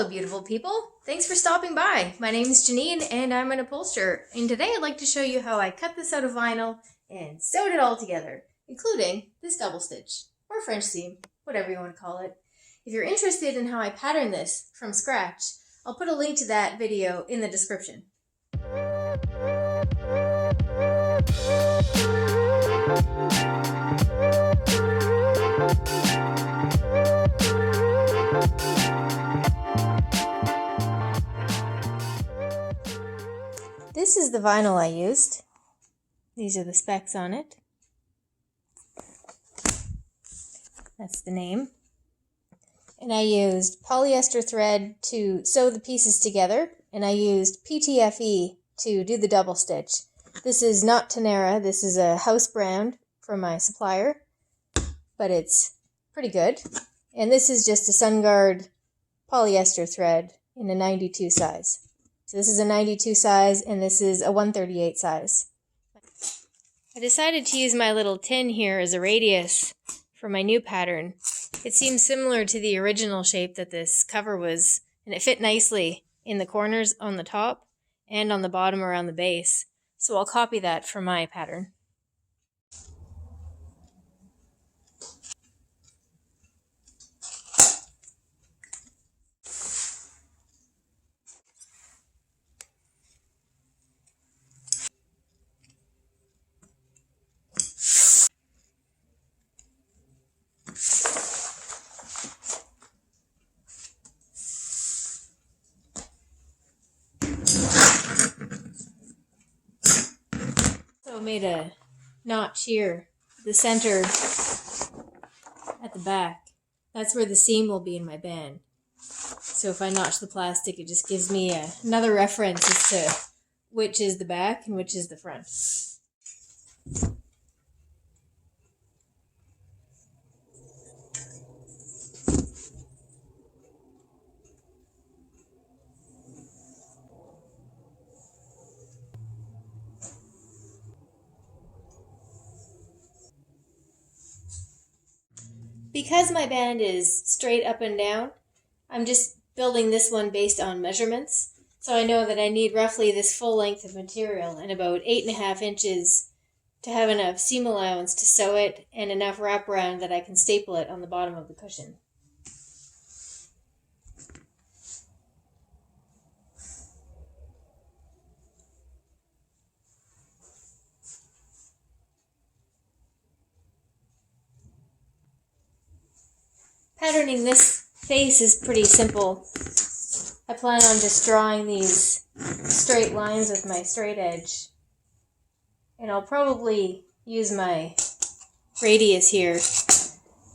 Hello, beautiful people. Thanks for stopping by. My name is Janine and I'm an upholsterer. And today I'd like to show you how I cut this out of vinyl and sewed it all together, including this double stitch or French seam, whatever you want to call it. If you're interested in how I pattern this from scratch, I'll put a link to that video in the description. This is the vinyl I used. These are the specs on it. That's the name. And I used polyester thread to sew the pieces together, and I used PTFE to do the double stitch. This is not Tenera, this is a house brand from my supplier, but it's pretty good. And this is just a SunGuard polyester thread in a 92 size. So this is a 92 size, and this is a 138 size. I decided to use my little tin here as a radius for my new pattern. It seems similar to the original shape that this cover was, and it fit nicely in the corners on the top and on the bottom around the base. So I'll copy that for my pattern. So I made a notch here, the center at the back. That's where the seam will be in my band. So if I notch the plastic, it just gives me another reference as to which is the back and which is the front. Because my band is straight up and down, I'm just building this one based on measurements. So I know that I need roughly this full length of material and about 8.5 inches to have enough seam allowance to sew it and enough wraparound that I can staple it on the bottom of the cushion. Patterning this face is pretty simple. I plan on just drawing these straight lines with my straight edge. And I'll probably use my radius here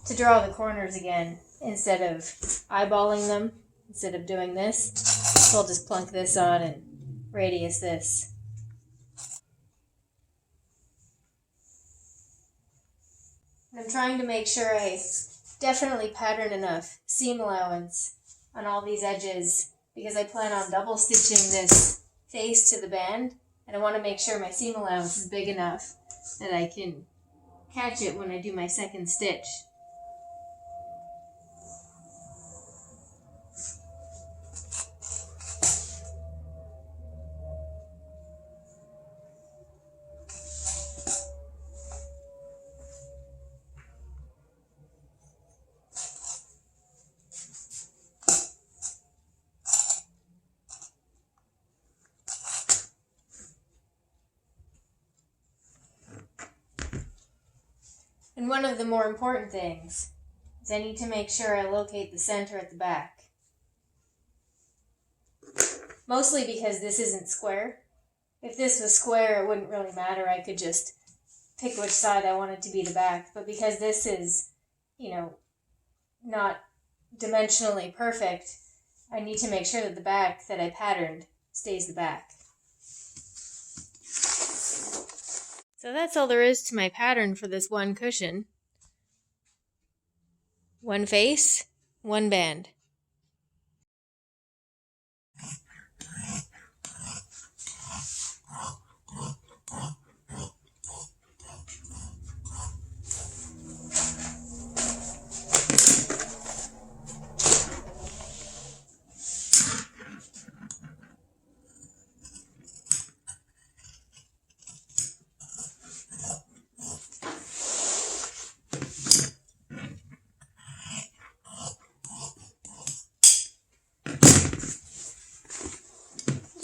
to draw the corners again instead of eyeballing them, instead of doing this. So I'll just plunk this on and radius this. And I'm trying to make sure I definitely pattern enough seam allowance on all these edges because I plan on double stitching this face to the band, and I want to make sure my seam allowance is big enough that I can catch it when I do my second stitch. And one of the more important things is I need to make sure I locate the center at the back. Mostly because this isn't square. If this was square, it wouldn't really matter. I could just pick which side I wanted to be the back. But because this is, not dimensionally perfect, I need to make sure that the back that I patterned stays the back. So that's all there is to my pattern for this one cushion. One face, one band.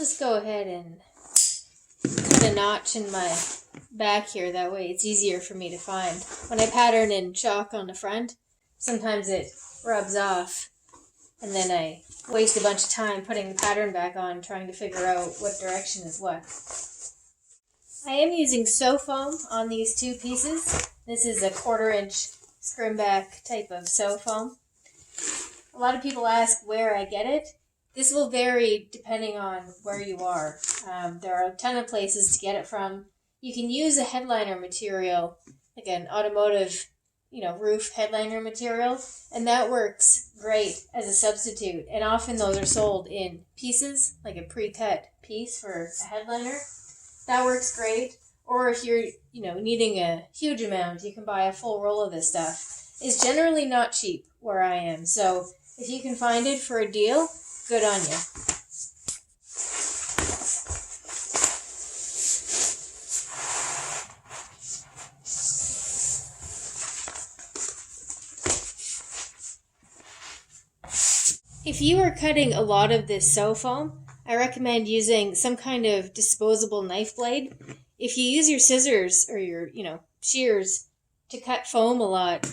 just go ahead and cut a notch in my back here. That way it's easier for me to find. When I pattern in chalk on the front, sometimes it rubs off, and then I waste a bunch of time putting the pattern back on, trying to figure out what direction is what. I am using sew foam on these two pieces. This is a 1/4-inch scrimback type of sew foam. A lot of people ask where I get it. This will vary depending on where you are. There are a ton of places to get it from. You can use a headliner material, like an automotive, roof headliner material, and that works great as a substitute. And often those are sold in pieces, like a pre-cut piece for a headliner. That works great. Or if you're, needing a huge amount, you can buy a full roll of this stuff. It's generally not cheap where I am, so if you can find it for a deal, good on you. If you are cutting a lot of this sew foam, I recommend using some kind of disposable knife blade. If you use your scissors or your, shears to cut foam a lot,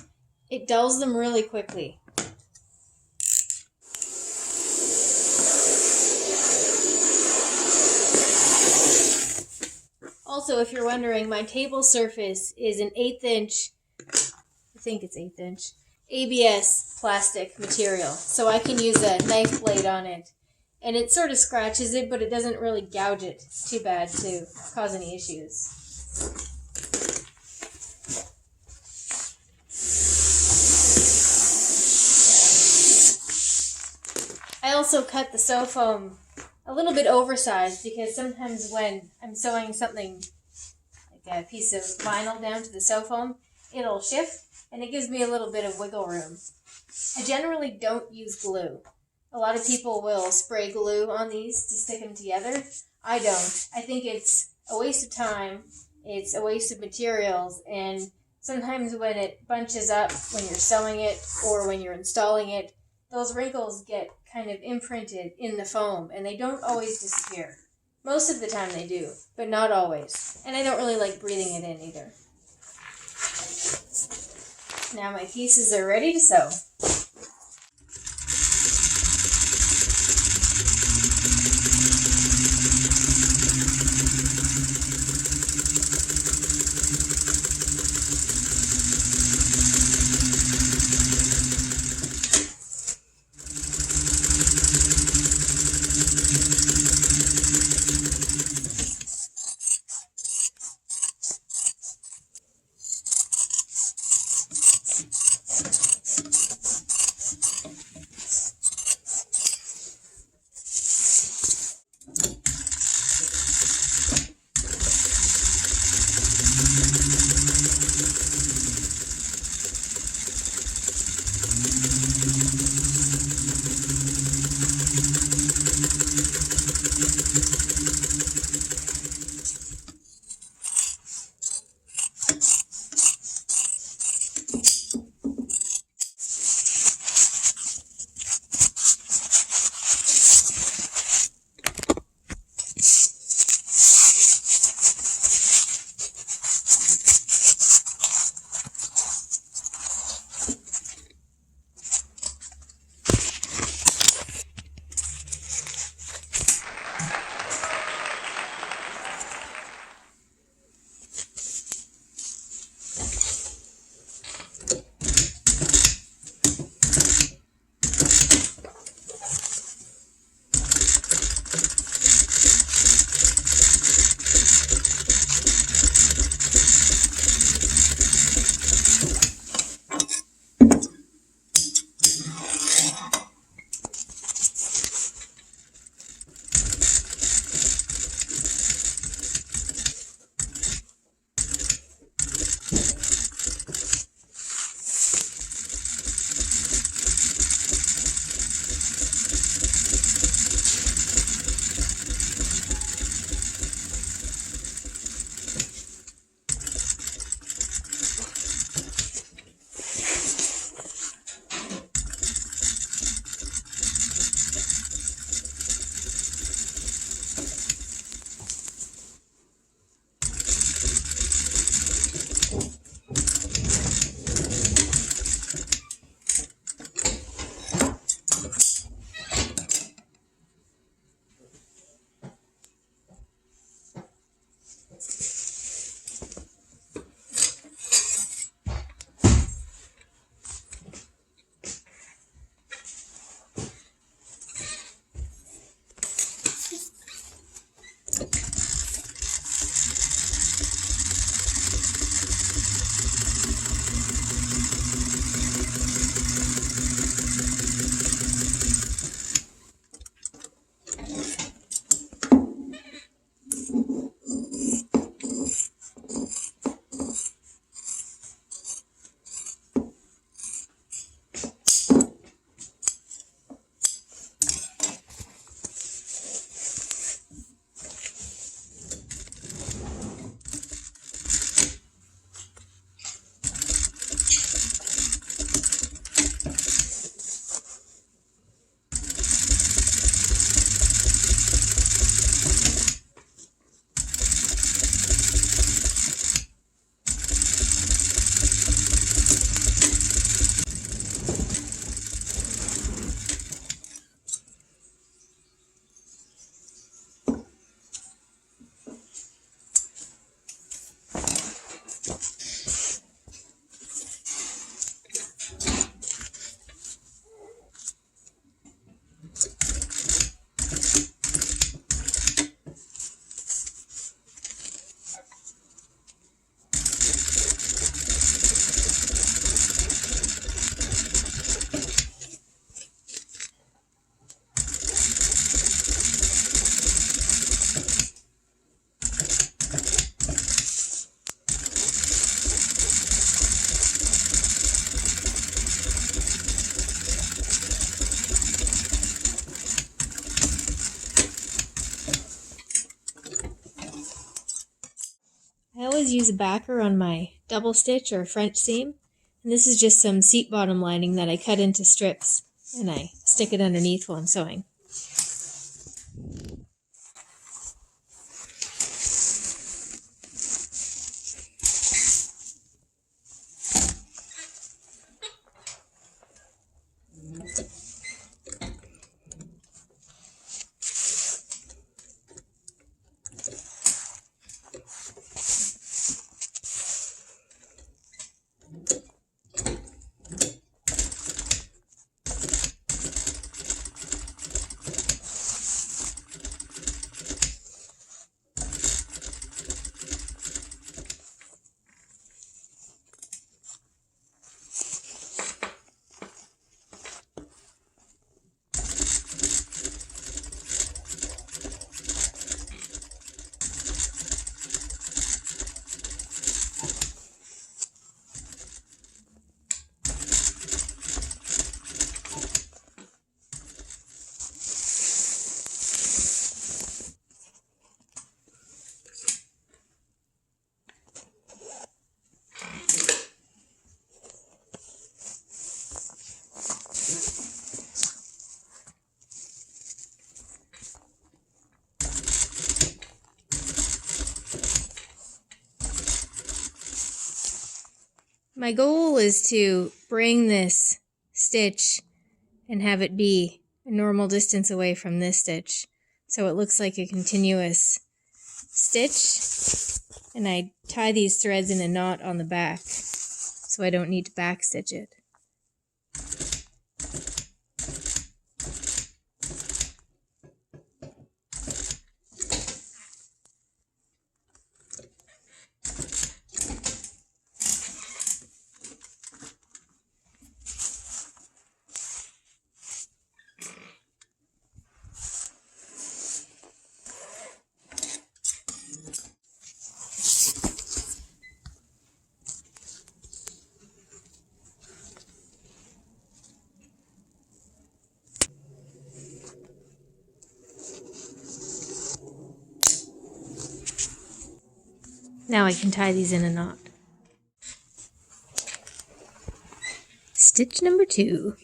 it dulls them really quickly. Also, if you're wondering, my table surface is an 1/8 inch, I think it's 1/8 inch, ABS plastic material. So I can use a knife blade on it. And it sort of scratches it, but it doesn't really gouge it too bad to cause any issues. I also cut the sew foam a little bit oversized because sometimes when I'm sewing something like a piece of vinyl down to the sew foam, it'll shift and it gives me a little bit of wiggle room. I generally don't use glue. A lot of people will spray glue on these to stick them together. I don't. I think it's a waste of time, it's a waste of materials, and sometimes when it bunches up when you're sewing it or when you're installing it, those wrinkles get kind of imprinted in the foam, and they don't always disappear. Most of the time they do, but not always. And I don't really like breathing it in either. Now my pieces are ready to sew. always use a backer on my double stitch or French seam. And this is just some seat bottom lining that I cut into strips and I stick it underneath while I'm sewing. My goal is to bring this stitch and have it be a normal distance away from this stitch, so it looks like a continuous stitch, and I tie these threads in a knot on the back so I don't need to back stitch it. Now I can tie these in a knot. Stitch number 2.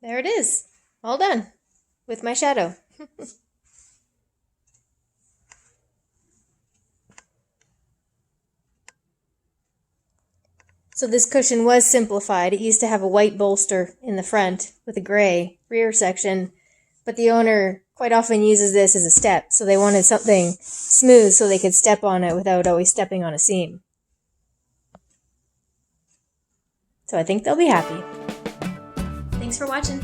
There it is, all done, with my shadow. So this cushion was simplified. It used to have a white bolster in the front with a gray rear section, but the owner quite often uses this as a step, so they wanted something smooth so they could step on it without always stepping on a seam. So I think they'll be happy. Thanks for watching.